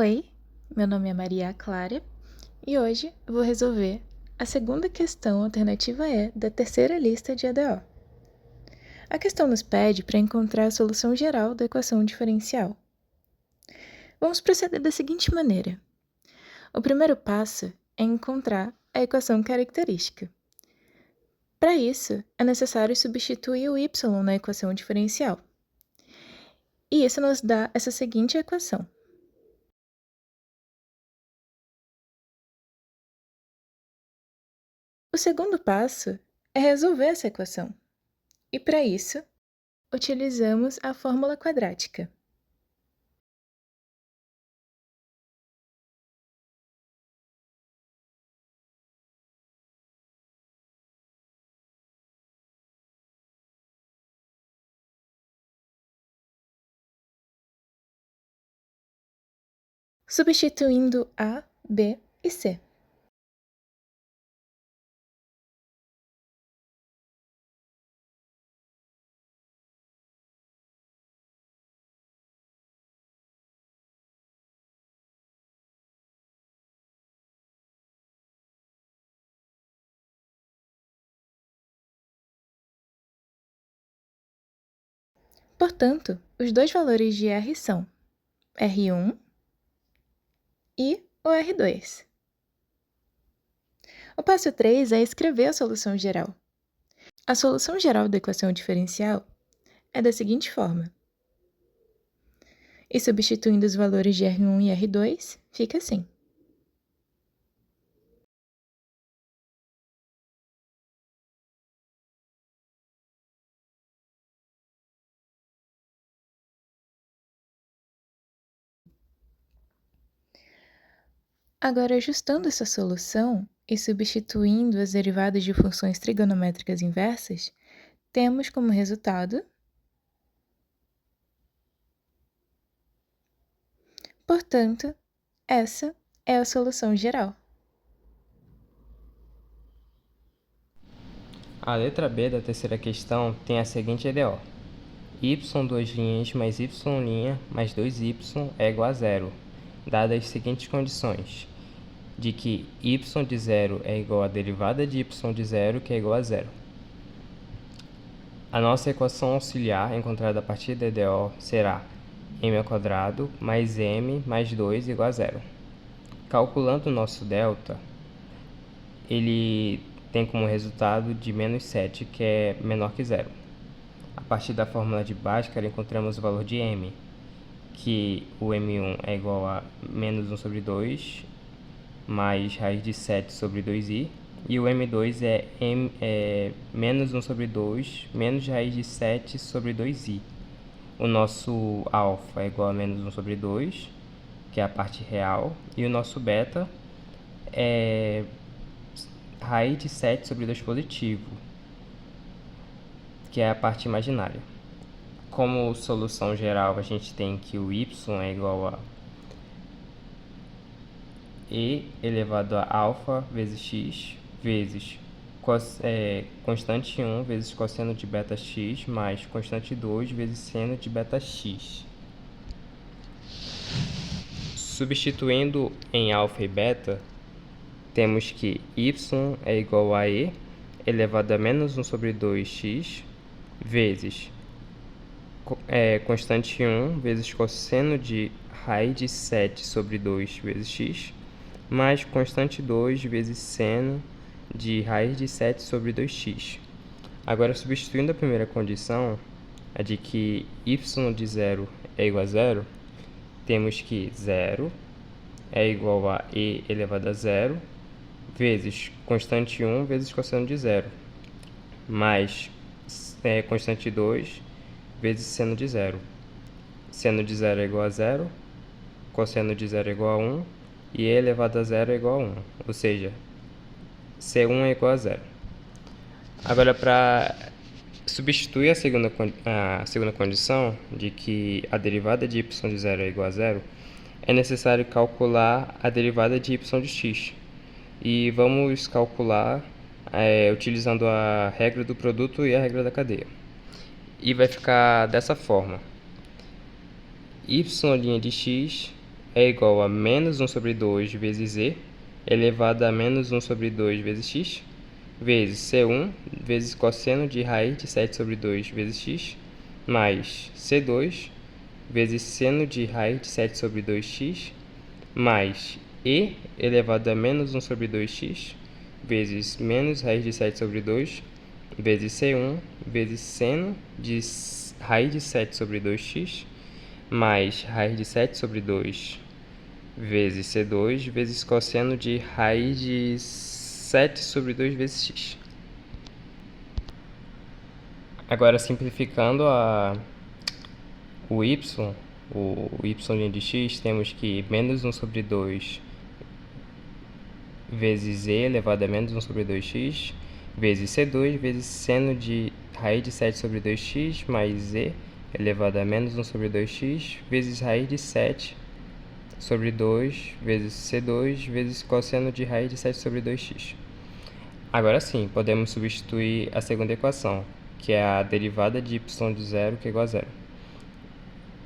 Oi, meu nome é Maria Clara e hoje eu vou resolver a segunda questão alternativa E da terceira lista de ADO. A questão nos pede para encontrar a solução geral da equação diferencial. Vamos proceder da seguinte maneira. O primeiro passo é encontrar a equação característica. Para isso, é necessário substituir o y na equação diferencial. E isso nos dá essa seguinte equação. O segundo passo é resolver essa equação. E para isso, utilizamos a fórmula quadrática. Substituindo A, B e C. Portanto, os dois valores de R são R1 e o R2. O passo 3 é escrever a solução geral. A solução geral da equação diferencial é da seguinte forma. E substituindo os valores de R1 e R2, fica assim. Agora, ajustando essa solução e substituindo as derivadas de funções trigonométricas inversas, temos como resultado, portanto, essa é a solução geral. A letra B da terceira questão tem a seguinte EDO. y 2' mais y' mais 2y é igual a zero, dadas as seguintes condições, de que y de zero é igual à derivada de y de zero, que é igual a zero. A nossa equação auxiliar encontrada a partir da EDO será m² mais m mais 2 igual a zero. Calculando o nosso delta, ele tem como resultado de menos 7, que é menor que zero. A partir da fórmula de Bhaskara, encontramos o valor de m, que o m1 é igual a menos 1 sobre 2, mais raiz de 7 sobre 2i, e o m2 é menos 1 sobre 2, menos raiz de 7 sobre 2i. O nosso alfa é igual a menos 1 sobre 2, que é a parte real, e o nosso beta é raiz de 7 sobre 2 positivo, que é a parte imaginária. Como solução geral, a gente tem que o y é igual a e elevado a alfa vezes x vezes constante 1 vezes cosseno de beta x mais constante 2 vezes seno de beta x. Substituindo em alfa e beta, temos que y é igual a e elevado a menos 1 sobre 2x vezes constante 1 vezes cosseno de raiz de 7 sobre 2 vezes x, mais constante 2 vezes seno de raiz de 7 sobre 2x. Agora, substituindo a primeira condição, a de que y de zero é igual a zero, temos que 0 é igual a e elevado a zero vezes constante 1 vezes cosseno de zero, mais constante 2 vezes seno de zero. Seno de zero é igual a zero, cosseno de zero é igual a 1, e e elevado a zero é igual a 1, ou seja, C1 é igual a zero. Agora, para substituir a segunda condição, de que a derivada de y de zero é igual a zero, é necessário calcular a derivada de y de x. E vamos calcular utilizando a regra do produto e a regra da cadeia. E vai ficar dessa forma. Y' de x é igual a menos 1 sobre 2 vezes z elevado a menos 1 sobre 2 vezes x, vezes C1 vezes cosseno de raiz de 7 sobre 2 vezes x, mais C2 vezes seno de raiz de 7 sobre 2x, mais e elevado a menos 1 sobre 2x, vezes menos raiz de 7 sobre 2, vezes C1 vezes seno de raiz de 7 sobre 2x, mais raiz de 7 sobre 2 vezes C2 vezes cosseno de raiz de 7 sobre 2 vezes x. Agora, simplificando o y de x, temos que menos 1 sobre 2 vezes e elevado a menos 1 sobre 2x, vezes C2 vezes seno de raiz de 7 sobre 2x, mais e elevado a menos 1 sobre 2x, vezes raiz de 7 sobre 2 vezes C2 vezes cosseno de raiz de 7 sobre 2x. Agora sim, podemos substituir a segunda equação, que é a derivada de y de 0, que é igual a 0.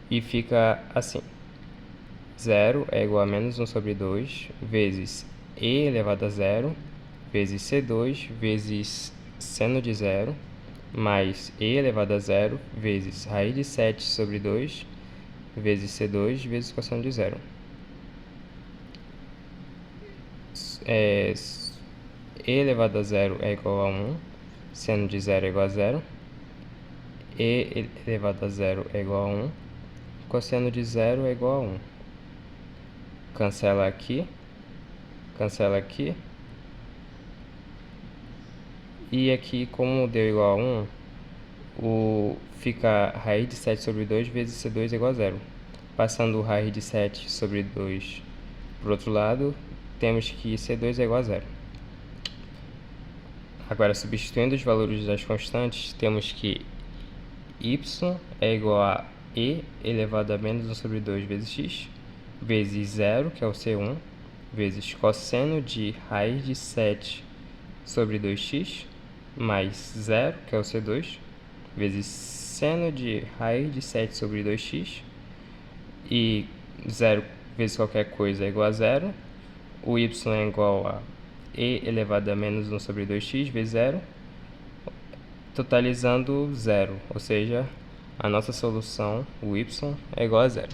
E fica assim: 0 é igual a menos 1 sobre 2 vezes e elevado a 0 vezes C2 vezes seno de 0 mais e elevado a 0 vezes raiz de 7 sobre 2 vezes C2 vezes cosseno de 0. E elevado a 0 é igual a 1, seno de 0 é igual a 0, e elevado a 0 é igual a 1, cosseno de 0 é igual a 1. Cancela aqui, cancela aqui. E aqui, como deu igual a 1, fica raiz de 7 sobre 2 vezes C2 é igual a 0. Passando raiz de 7 sobre 2 para o outro lado, temos que C2 é igual a 0. Agora, substituindo os valores das constantes, temos que y é igual a e elevado a menos 1 sobre 2 vezes x, vezes 0, que é o C1, vezes cosseno de raiz de 7 sobre 2x, mais 0, que é o C2, vezes seno de raiz de 7 sobre 2x, e 0 vezes qualquer coisa é igual a 0, o y é igual a e elevado a menos 1 sobre 2x vezes 0, totalizando 0, ou seja, a nossa solução, o y, é igual a 0.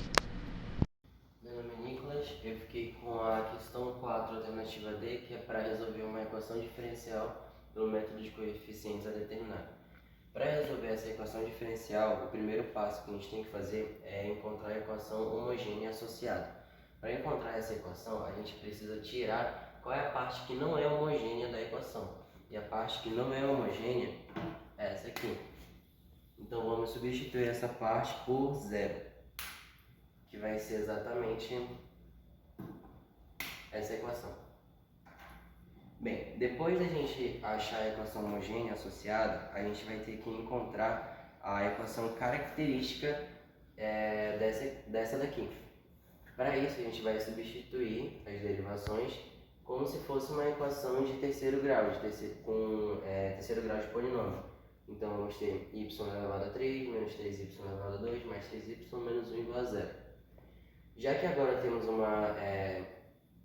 Meu nome é Nicolas, eu fiquei com a questão 4, alternativa D, que é para resolver uma equação diferencial pelo método de coeficientes a determinar. Para resolver essa equação diferencial, o primeiro passo que a gente tem que fazer é encontrar a equação homogênea associada. Para encontrar essa equação, a gente precisa tirar qual é a parte que não é homogênea da equação. E a parte que não é homogênea é essa aqui. Então vamos substituir essa parte por 0, que vai ser exatamente essa equação. Bem, depois da gente achar a equação homogênea associada, a gente vai ter que encontrar a equação característica dessa daqui. Para isso, a gente vai substituir as derivações como se fosse uma equação de terceiro grau, terceiro grau de polinômio. Então, vamos ter y elevado a 3, menos 3y elevado a 2, mais 3y menos 1 igual a 0. Já que agora temos uma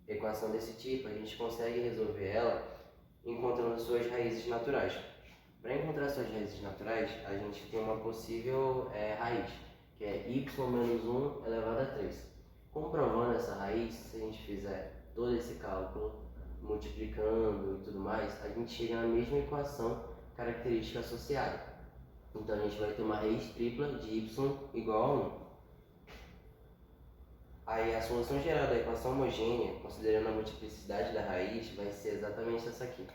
equação desse tipo, a gente consegue resolver ela encontrando suas raízes naturais. Para encontrar suas raízes naturais, a gente tem uma possível raiz, que é y menos 1 elevado a 3. Comprovando essa raiz, se a gente fizer todo esse cálculo, multiplicando e tudo mais, a gente chega na mesma equação característica associada. Então a gente vai ter uma raiz tripla de y igual a 1. Aí a solução geral da equação homogênea, considerando a multiplicidade da raiz, vai ser exatamente essa aqui.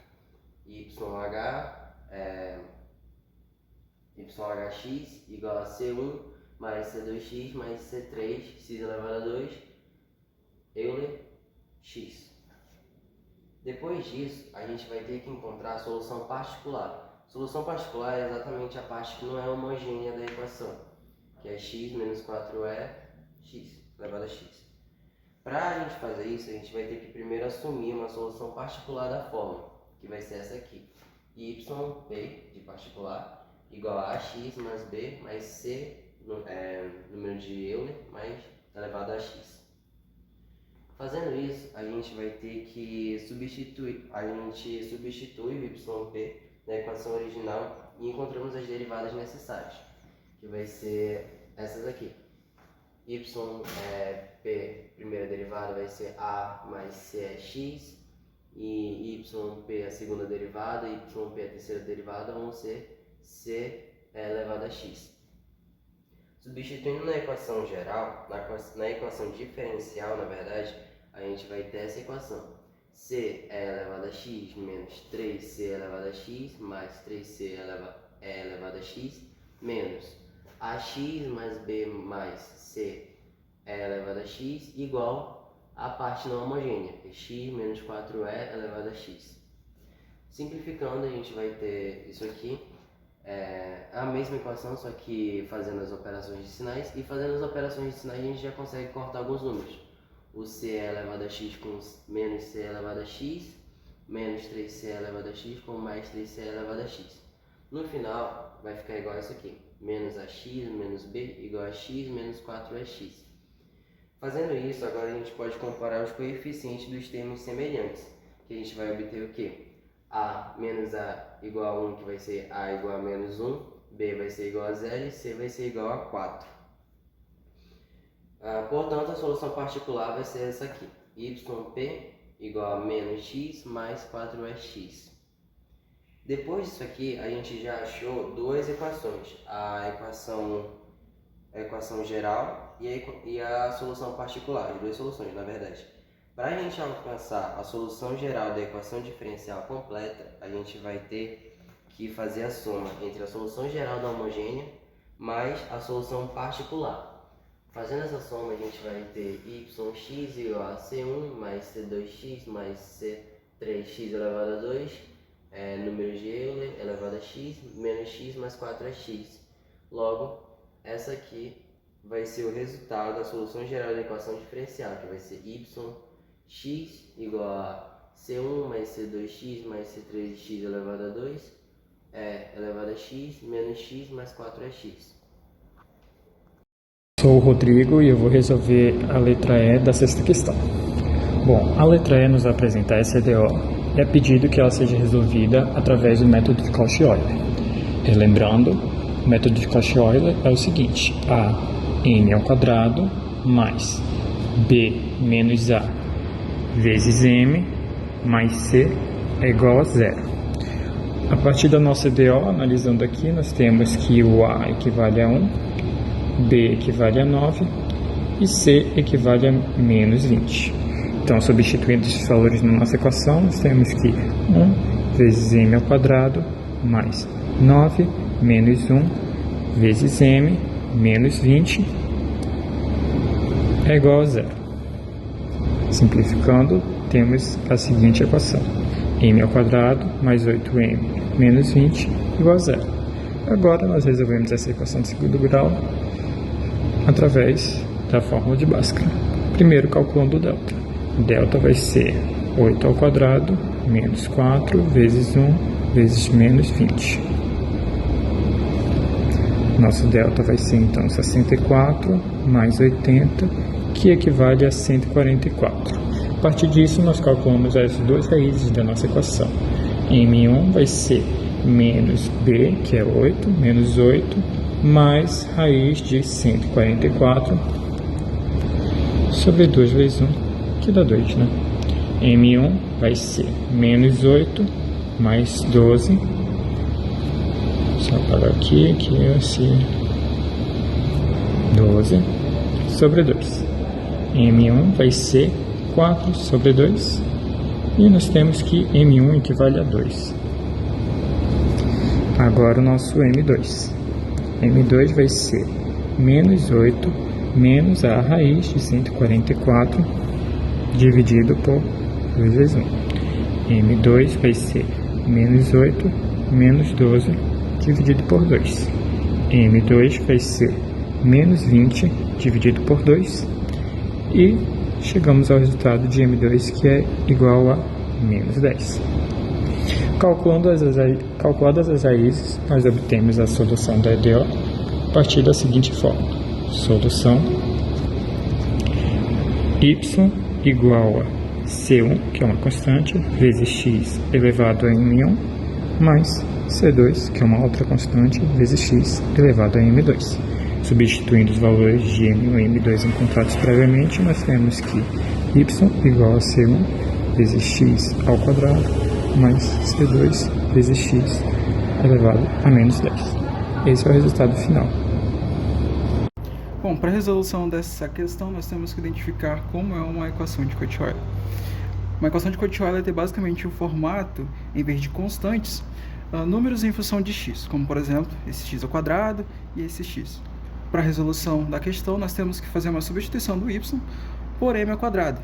YHx igual a C1 mais C2x mais C3, x elevado a 2, Euler, x. Depois disso, a gente vai ter que encontrar a solução particular. Solução particular é exatamente a parte que não é homogênea da equação, que é x menos 4e, x elevado a x. Para a gente fazer isso, a gente vai ter que primeiro assumir uma solução particular da fórmula, que vai ser essa aqui. Y, b, de particular, igual a x mais b mais c, número de Euler, mais elevado a x. Fazendo isso, a gente vai ter que substituir o YP na equação original e encontramos as derivadas necessárias, que vai ser essas aqui. YP, primeira derivada, vai ser A mais C é X, e YP, a segunda derivada, e YP, a terceira derivada, vão ser C elevado a X. Substituindo na equação geral, na equação diferencial, na verdade, a gente vai ter essa equação. C elevado a X menos 3C elevado a X mais 3C elevado a X menos AX mais B mais C elevado a X igual a parte não homogênea, X menos 4E elevado a X. Simplificando, a gente vai ter isso aqui. A mesma equação, só que fazendo as operações de sinais, e fazendo as operações de sinais a gente já consegue cortar alguns números. O C elevado a x com menos C elevado a x, menos 3C elevado a x com mais 3C elevado a x. No final vai ficar igual a isso aqui, menos AX menos B igual a x menos 4AX. Fazendo isso, agora a gente pode comparar os coeficientes dos termos semelhantes, que a gente vai obter o quê? A menos A igual a 1, que vai ser A igual a menos 1, B vai ser igual a 0 e C vai ser igual a 4. Portanto, a solução particular vai ser essa aqui, YP igual a menos X mais 4x. Depois disso aqui, a gente já achou duas equações, a equação geral e a solução particular, as duas soluções, na verdade. Para a gente alcançar a solução geral da equação diferencial completa, a gente vai ter que fazer a soma entre a solução geral da homogênea mais a solução particular. Fazendo essa soma, a gente vai ter yx igual a c1 mais c2x mais c3x elevado a 2, número de Euler elevado a x, menos x mais 4x. Logo, essa aqui vai ser o resultado da solução geral da equação diferencial, que vai ser x igual a c1 mais c2x mais c3x elevado a 2 elevado a x menos x mais 4x. Sou o Rodrigo e eu vou resolver a letra E da sexta questão. Bom, a letra E nos apresenta essa EDO e é pedido que ela seja resolvida através do método de Cauchy-Euler. Relembrando, o método de Cauchy-Euler é o seguinte: a m ao quadrado mais b menos a vezes m mais c é igual a 0. A partir da nossa EDO, analisando aqui, nós temos que o a equivale a 1, b equivale a 9 e c equivale a menos 20. Então, substituindo esses valores na nossa equação, nós temos que 1 vezes m ao quadrado mais 9 menos 1 vezes m menos 20 é igual a 0. Simplificando, temos a seguinte equação: m ao quadrado mais 8m menos 20 igual a 0. Agora, nós resolvemos essa equação de segundo grau através da fórmula de Bhaskara. Primeiro, calculando o delta. Delta vai ser 8 ao quadrado menos 4 vezes 1 vezes menos 20. Nosso delta vai ser então 64 mais 80, que equivale a 144. A partir disso, nós calculamos as duas raízes da nossa equação. M1 vai ser menos b, que é 8, menos 8, mais raiz de 144 sobre 2 vezes 1, que dá 2, né? M1 vai ser menos 8 mais 12. Só apagar aqui, que é assim, 12 sobre 2. M1 vai ser 4 sobre 2. E nós temos que M1 equivale a 2. Agora o nosso M2. M2 vai ser menos 8 menos a raiz de 144 dividido por 2 vezes 1. M2 vai ser menos 8 menos 12 dividido por 2. M2 vai ser menos 20 dividido por 2. E chegamos ao resultado de M2, que é igual a menos 10. Calculadas as raízes, nós obtemos a solução da EDO a partir da seguinte fórmula: solução y igual a C1, que é uma constante, vezes x elevado a m1, mais C2, que é uma outra constante, vezes x elevado a m2. Substituindo os valores de m1 e m2 encontrados previamente, nós temos que y igual a C1 vezes x ao quadrado, mais C2 vezes x elevado a menos 10. Esse é o resultado final. Bom, para a resolução dessa questão, nós temos que identificar como é uma equação de Cauchy-Euler. Uma equação de Cauchy-Euler tem basicamente o formato, em vez de constantes, números em função de x, como por exemplo, esse x ao quadrado e esse x. Para a resolução da questão, nós temos que fazer uma substituição do y por m ao quadrado.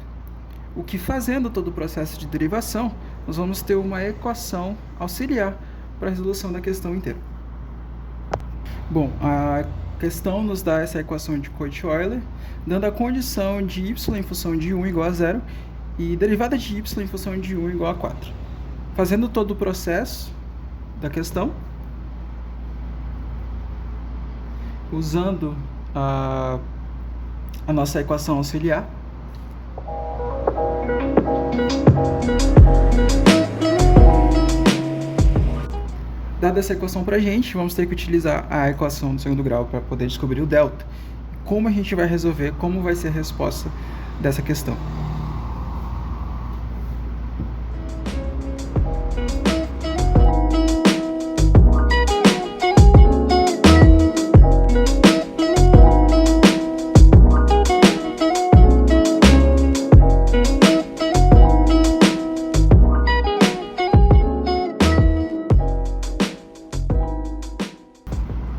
O que, fazendo todo o processo de derivação, nós vamos ter uma equação auxiliar para a resolução da questão inteira. Bom, a questão nos dá essa equação de Cauchy-Euler, dando a condição de y em função de 1 igual a 0 e derivada de y em função de 1 igual a 4. Fazendo todo o processo da questão, usando a nossa equação auxiliar, dada essa equação para a gente, vamos ter que utilizar a equação do segundo grau para poder descobrir o delta. Como a gente vai resolver, como vai ser a resposta dessa questão.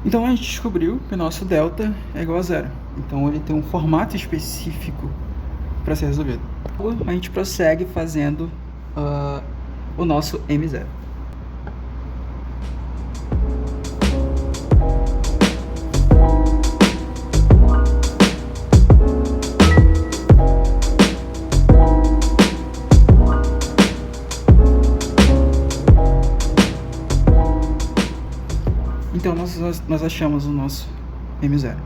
Então a gente descobriu que o nosso delta é igual a 0. Então ele tem um formato específico para ser resolvido. A gente prossegue fazendo o nosso M0. Então, nós achamos o nosso M0.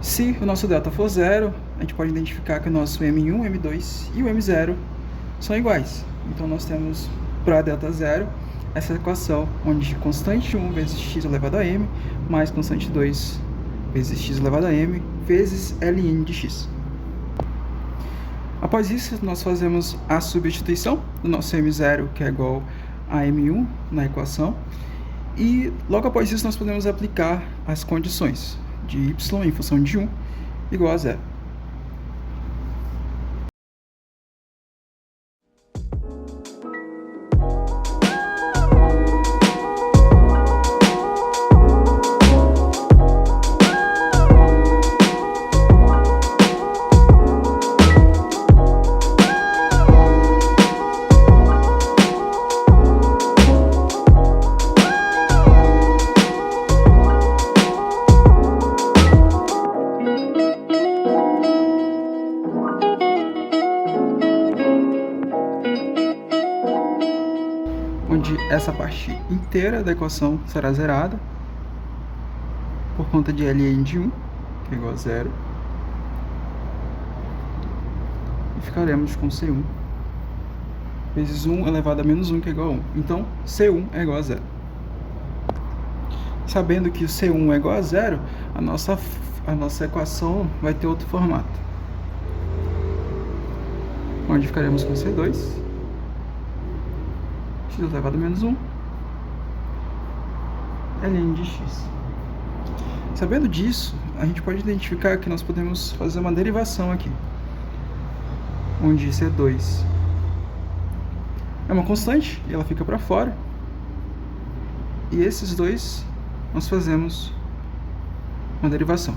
Se o nosso delta for 0, a gente pode identificar que o nosso M1, M2 e o M0 são iguais. Então, nós temos para delta 0 essa equação onde constante 1 vezes x elevado a m mais constante 2 vezes x elevado a m vezes ln de x. Após isso, nós fazemos a substituição do nosso M0, que é igual a M1 na equação. E logo após isso nós podemos aplicar as condições de y em função de 1 igual a 0. Onde essa parte inteira da equação será zerada por conta de ln de 1, que é igual a 0, e ficaremos com C1 vezes 1 elevado a menos 1, que é igual a 1. Então, C1 é igual a 0. Sabendo que o C1 é igual a 0, a nossa equação vai ter outro formato, onde ficaremos com C2 x elevado a menos 1 ln de x. Sabendo disso, a gente pode identificar que nós podemos fazer uma derivação aqui, onde C2 é uma constante e ela fica para fora, e esses dois nós fazemos uma derivação,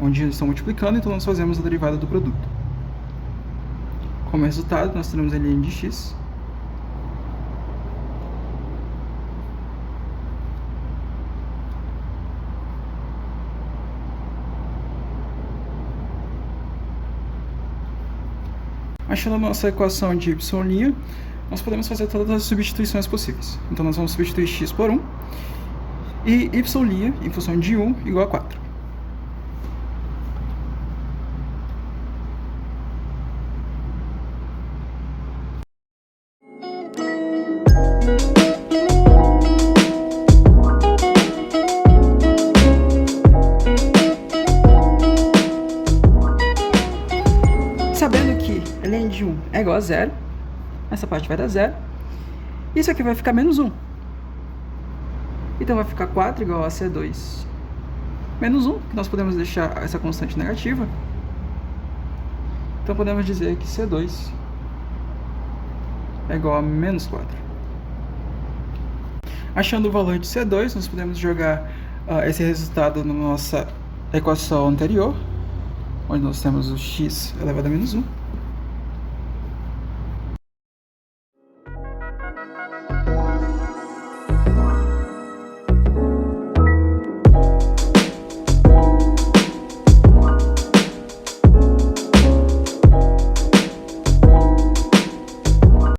onde eles estão multiplicando, então nós fazemos a derivada do produto. Como resultado, nós teremos ln de x Achando a nossa equação de y', nós podemos fazer todas as substituições possíveis. Então nós vamos substituir x por 1 e y' em função de 1 igual a 4. Sendo que ln de 1 é igual a 0, essa parte vai dar 0, isso aqui vai ficar menos 1. Então vai ficar 4 igual a C2 menos 1, que nós podemos deixar essa constante negativa. Então podemos dizer que C2 é igual a menos 4. Achando o valor de C2, nós podemos jogar esse resultado na nossa equação anterior, onde nós temos o x elevado a menos 1.